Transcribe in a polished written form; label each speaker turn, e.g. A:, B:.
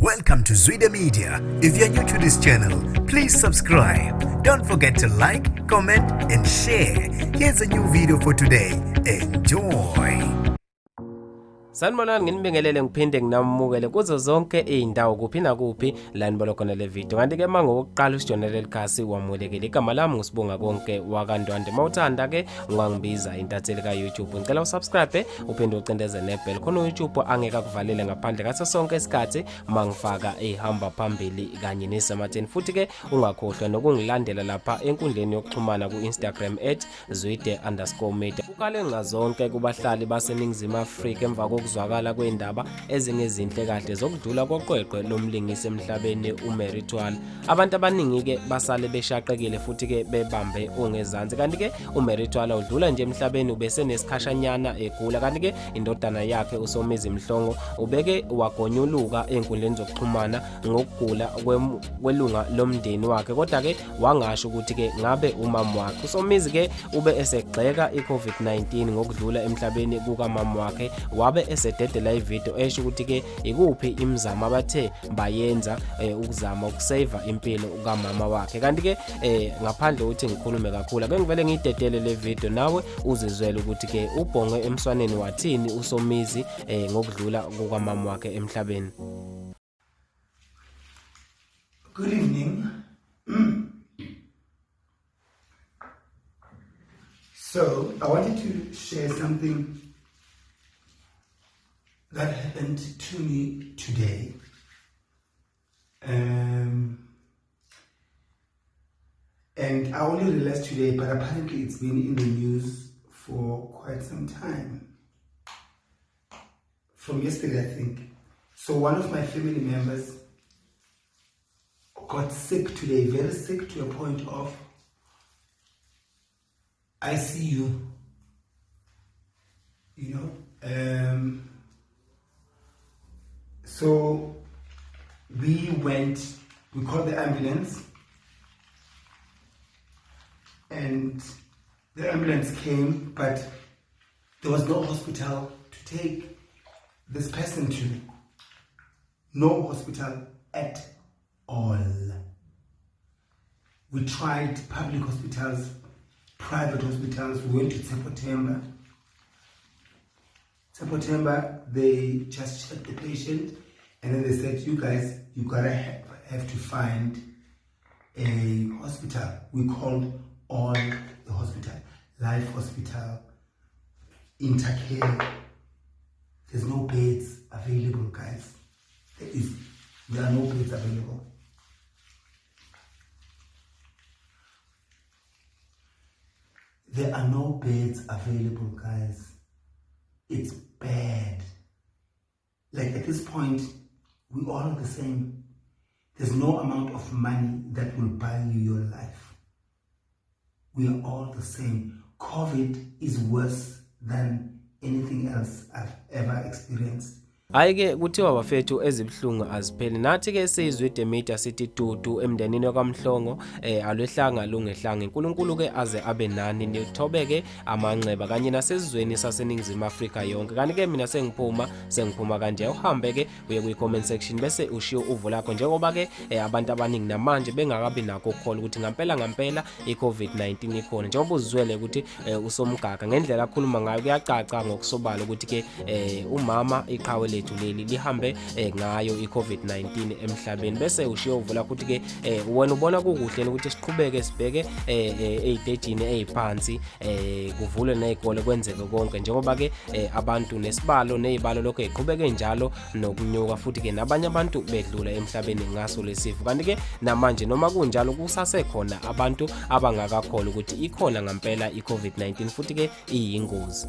A: Welcome to Zwida Media. If you're new to this channel, please subscribe. Don't forget to like, comment, and share. Here's a new video for today. Enjoy.
B: Sanibonani nginibingelele ngiphinde nginamukele kuzo zonke izindawo kuphi nakuphi la nibona khona le video. Kanti ke manje ngokuqala usijonele likhasi wamulekile igama lami ngusibonga konke wakandwande. Mawuthanda ke ungangibiza intatheli ka YouTube. Ngicela usubscribe uphinde ucindeze nebell khona YouTube angeka kuvalele ngaphandle ngaso sonke isikhathi mangifaka ehamba phambili kanye nesematheni. Futhi ke ungakhohlwa nokungilandela lapha enkundleni yokuxhumana ku Instagram @zwide_media. Ukale ngazonke kubahlali baseNingizimu Afrika emva kokuzwakala kwendaba ezingezinhle kahle zokudlula koqweqwe lomlingisi Emhlabeni uMary TWALA. Abantu abaningi ke basale beshaqekile futhi ke bebambe ongezansi. Kanti ke uMary TWALA udlula nje Emhlabeni ubese nesikhashanyana egula. Kanti ke indodana yakhe USOMIZI MHLONGO ubeke wagonyuluka enkundleni zokuxhumana ngokugula kwelunga lomndeni wakhe. Kodwa ke wangasho ukuthi ke ngabe umama wakhe USOMIZI ke ube esegxeka iCovid-19 ngokudlula Emhlabeni kuka mama wakhe. Wabe esededela ivideo esho ukuthi ke ikuphi imizamo abathe bayenza ukuzama ukusave impilo kamama wakhe. Kanti ke ngaphandle ukuthi ngikhulume kakhulu ake ngivele ngidedele le video nawe uzizwele ukuthi ke ubhonge emswaneni wathini USOMIZI ngokudlula kukamama wakhe Emhlabeni.
C: Good evening. So I wanted to share something that happened to me today. And I only realized today, but apparently it's been in the news for quite some time. From yesterday, I think. So one of my family members got sick today, very sick to a point of ICU. You know? So we called the ambulance, and the ambulance came, but there was no hospital to take this person to. No hospital at all. We tried public hospitals, private hospitals. We went to September, they just checked the patient, and then they said, you guys, you gotta have to find a hospital. We called all the hospital, Life Hospital, Intercare. There's no beds available, guys. There are no beds available. There are no beds available, guys. It's bad. Like at this point, we all are the same. There's no amount of money that will buy you your life. We are all the same. COVID is worse than anything else I've ever experienced.
B: Ayike kuthiwa bafethu ezibhlungu azipheli. Nathi ke sizwide media sithi dudu emndenini kaMhlongo alwehlanga lungehlanga. uNkulunkulu ke aze abe nani nithobeke amanxeba kanye nasezizweni saseNingizimu Afrika yonke. Kanti ke mina sengiphuma kanje uhambe ke uye ku comment section bese ushiyo uvo lakho njengoba ke abantu abaningi namanje bengakabi nakho ukukholwa ukuthi ngampela iCovid-19 ikhona. Njengoba uzizwele ukuthi usomgaga ngendlela akhuluma ngayo kuyacaca ngokusobala ukuthi ke umama iqhawe lethu leli lihambe ngayo iCovid-19 Emhlabeni. Bese ushiyo uvula ukuthi ke wena ubona kukuhle ukuthi siqhubeke sibheke ezitejini eziphansi kuvulwe nezikole kwenzeke konke njengoba ke abantu nesibalo nezibalo lokho eqhubeke njalo nokunyuka futhi ke nabanye abantu bedlula Emhlabeni ngaso lesifo. Kanti ke namanje noma kunjalo kusase khona abantu abangakakholwa ukuthi ikhona ngampela iCovid-19 futhi ke iyingozi.